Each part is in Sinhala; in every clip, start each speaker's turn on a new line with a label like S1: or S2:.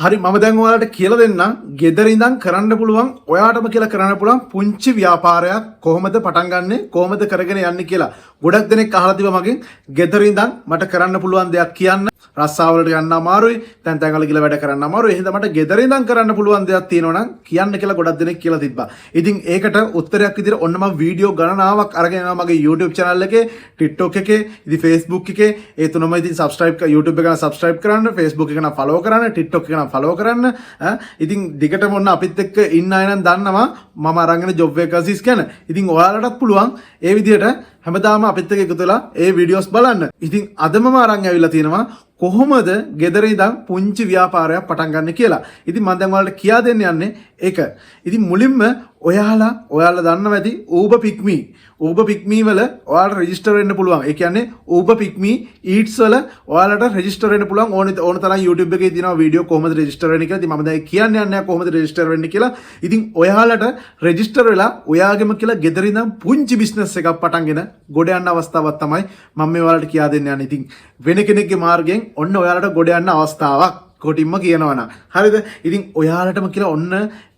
S1: හරි මම දැන් ඔයාලට කියලා දෙන්නම් ගෙදර ඉඳන් කරන්න පුළුවන් ඔයාටම කියලා කරන්න පුළුවන් පුංචි ව්‍යාපාරයක් කොහොමද පටන් ගන්නෙ කොහොමද කරගෙන යන්නේ කියලා. ගොඩක් දෙනෙක් අහලා තිබා මගෙන් ගෙදර ඉඳන් මට කරන්න පුළුවන් දෙයක් කියන්න. රස්සාවලට යන්න අමාරුයි. තැන් තැන්වල ගිහලා වැඩ කරන්න අමාරුයි. එහෙනම් මට ගෙදර ඉඳන් කරන්න පුළුවන් දෙයක් තියෙනවා නම් කියන්න කියලා ගොඩක් දෙනෙක් කියලා තිබ්බා. ඉතින් ඒකට උත්තරයක් විදිහට ඔන්න මම වීඩියෝ ගණනාවක් අරගෙන යනවා මගේ YouTube channel එකේ, TikTok එකේ, ඉතින් Facebook එකේ. ඒ තුනම ඉතින් subscribe YouTube එක ගන්න subscribe කරන්න, Facebook එක ගන්න follow කරන්න, TikTok එක ගන්න follow කරන්න. ඉතින් දිගටම ඔන්න අපිත් එක්ක ඉන්න අය නම් දන්නවා මම අරගෙන job vacancies ගැන. ඉතින් ඔයාලටත් පුළුවන් ඒ විදිහට හැමදාම අපිත් එක්ක එකතු වෙලා ඒ වීඩියෝස් බලන්න. ඉතින් අද මම අරන් ඇවිල්ලා තියෙනවා කොහොමද ගෙදර ඉඳන් පුංචි ව්‍යාපාරයක් පටන් ගන්න කියලා. ඉතින් මම දැන් ඔයාලට කියා දෙන්න යන්නේ ඒක. ඉතින් මුලින්ම ඔයාලා දන්නවා ඇති Uber Pick Me. Uber Pick Me වල ඔයාලට රෙජිස්ටර් වෙන්න පුළුවන්. ඒ කියන්නේ Uber Pick Me Eats වල ඔයාලට රෙජිස්ටර් වෙන්න පුළුවන්. ඕන තරම් YouTube එකේ තියෙනවා වීඩියෝ කොහොමද රෙජිස්ටර් වෙන්නේ කියලා. ඉතින් මම දැන් කියන්න යන්නේ කොහොමද රෙජිස්ටර් වෙන්නේ කියලා. ඉතින් ඔයාලට රෙජිස්ටර් වෙලා ඔයාගෙම කියලා ගෙදර ඉඳන් පුංචි බිස්නස් එකක් පටන්ගෙන ගොඩ යන්න අවස්ථාවක් තමයි මම මේ ඔයාලට කියා දෙන්න යන්නේ. ඉතින් වෙන කෙනෙක්ගේ මාර්ගයෙන් ඔන්න ඔයාලට ගොඩ යන්න අවස්ථාවක්. කොටින්ම කියනවා නම් හරිද? ඉතින් ඔයාලටම කියලා ඔන්න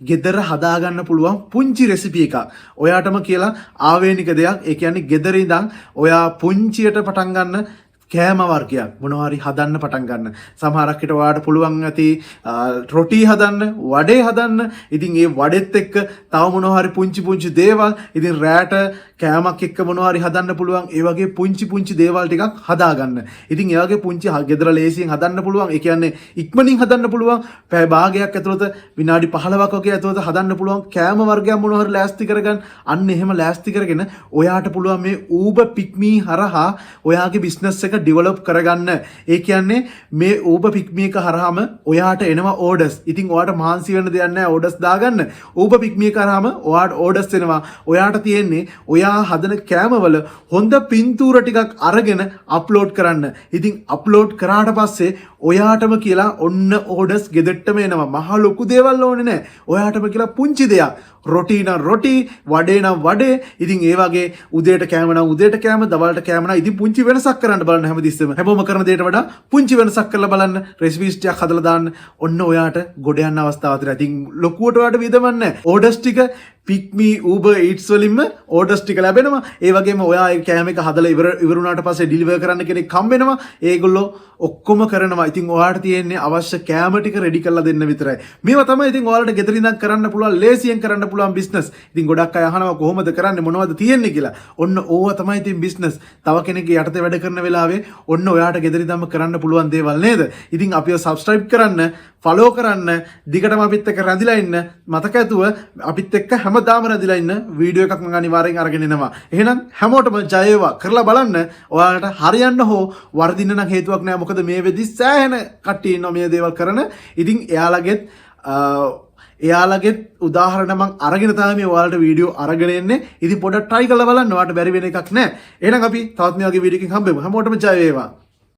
S1: ගෙදර හදාගන්න පුළුවන් පුංචි රෙසිපි එකක්. ඔයාටම කියලා ආවේනික දෙයක්. ඒ කියන්නේ ගෙදර ඉඳන් ඔයා පුංචියට පටන් ගන්න කෑම වර්ගයක් මොනවා හරි හදන්න පටන් ගන්න. සමහරක් විට ඔයාලට පුළුවන් ඇති රොටි හදන්න, වඩේ හදන්න. ඉතින් ඒ වඩෙත් එක්ක තව මොනවා හරි පුංචි දේවල්. ඉතින් රැට කෑමක් එක්ක මොනවා හරි හදන්න පුළුවන්. ඒ වගේ පුංචි දේවල් ටිකක් හදාගන්න. ඉතින් ඒ වගේ පුංචි ගෙදර ලේසියෙන් හදන්න පුළුවන්. ඒ කියන්නේ ඉක්මනින් හදන්න පුළුවන්. පැය භාගයක් ඇතුළත විනාඩි 15ක් වගේ ඇතුළත හදන්න පුළුවන් කෑම වර්ගයක් මොනවා හරි ලෑස්ති කරගන්න. අන්න එහෙම ලෑස්ති කරගෙන ඔයාට පුළුවන් මේ Uber Pick Me හරහා ඔයාගේ බිස්නස් එක ඩෙවලොප් කරගන්න. ඒ කියන්නේ මේ Uber Pick Me එක හරහාම ඔයාට එනවා ඕඩර්ස්. ඉතින් ඔයාට මහන්සි වෙන්න දෙයක් නැහැ ඕඩර්ස් දාගන්න. Uber Pick Me එක හරහාම ඔයාට ඕඩර්ස් එනවා. ඔයාට තියෙන්නේ ඔයා හදන කෑමවල හොඳ පින්තූර ටිකක් අරගෙන අප්ලෝඩ් කරන්න. ඉතින් අප්ලෝඩ් කරාට පස්සේ ඔයාටම කියලා ඔන්න ඕඩර්ස් ගෙදරටම එනවා. මහ ලොකු දේවල් ඕනේ නැහැ. ඔයාටම කියලා පුංචි දෙයක්. රොටි නම් රොටි, වඩේ නම් වඩේ. ඉතින් ඒ වගේ උදේට කෑම නම් උදේට කෑම, දවල්ට කෑම නම් ඉතින් පුංචි වෙනසක් කරන්න බලන්න හැමතිස්සෙම. හැමෝම කරන දේට වඩා පුංචි වෙනසක් කරලා බලන්න. රෙසිපීස් ටිකක් හදලා දාන්න. ඔන්න ඔයාට ගොඩ යන්න අවස්ථාවක් තියෙනවා. ඉතින් ලොකුවට ඔයාට විදමන්නේ නැහැ. ඕඩර්ස් ටික Pick Me Uber Eats වලින්ම ඕඩර්ස් ටික ලැබෙනවා. ඒ වගේම ඔයා ඒ කෑම එක හදලා ඉවරුණාට පස්සේ ඩිලිවර් කරන්න කෙනෙක් හම්බ වෙනවා. ඒගොල්ලෝ ඔක්කොම කරනවා. ඉතින් ඔයාට තියෙන්නේ අවශ්‍ය කෑම ටික රෙඩි කරලා දෙන්න විතරයි. මේවා තමයි ඉතින් ඔයාලට ගෙදර ඉඳන් කරන්න පුළුවන් ලේසියෙන් කරන්න පුළුවන් බිස්නස්. ඉතින් ගොඩක් අය අහනවා කොහොමද කරන්නේ මොනවද තියෙන්නේ කියලා. ඔන්න ඕවා තමයි ඉතින් බිස්නස්. තව කෙනෙක්ගේ යටතේ වැඩ කරන වෙලාවේ ඔන්න ඔයාට ගෙදර ඉඳන්ම කරන්න පුළුවන් දේවල් නේද? ඉතින් අපිව subscribe කරන්න, follow කරන්න, දිගටම අපිත් එක්ක රැඳිලා ඉන්න. මතක ඇතුව අපිත් එක්ක හැමදාම රැඳිලා ඉන්න වීඩියෝ එකක් මම අනිවාර්යෙන් අරගෙන එනවා. එහෙනම් හැමෝටම ජය වේවා. කරලා බලන්න. ඔයාලට හරියන්න හෝ වර්ධින්න නම් හේතුවක් නැහැ. මොකද මේ වෙදි සෑහෙන කට්ටිය ඉන්නවා මේ දේවල් කරන. ඉතින් එයාලගෙත් උදාහරණ මම අරගෙන තමයි මේ ඔයාලට වීඩියෝ අරගෙන එන්නේ. ඉතින් පොඩ්ඩක් try කරලා බලන්න. ඔයාලට බැරි වෙන එකක් නැහැ. එහෙනම් අපි තවත් මේ වගේ වීඩියෝ එකකින් හම්බෙමු. හැමෝටම ජය වේවා.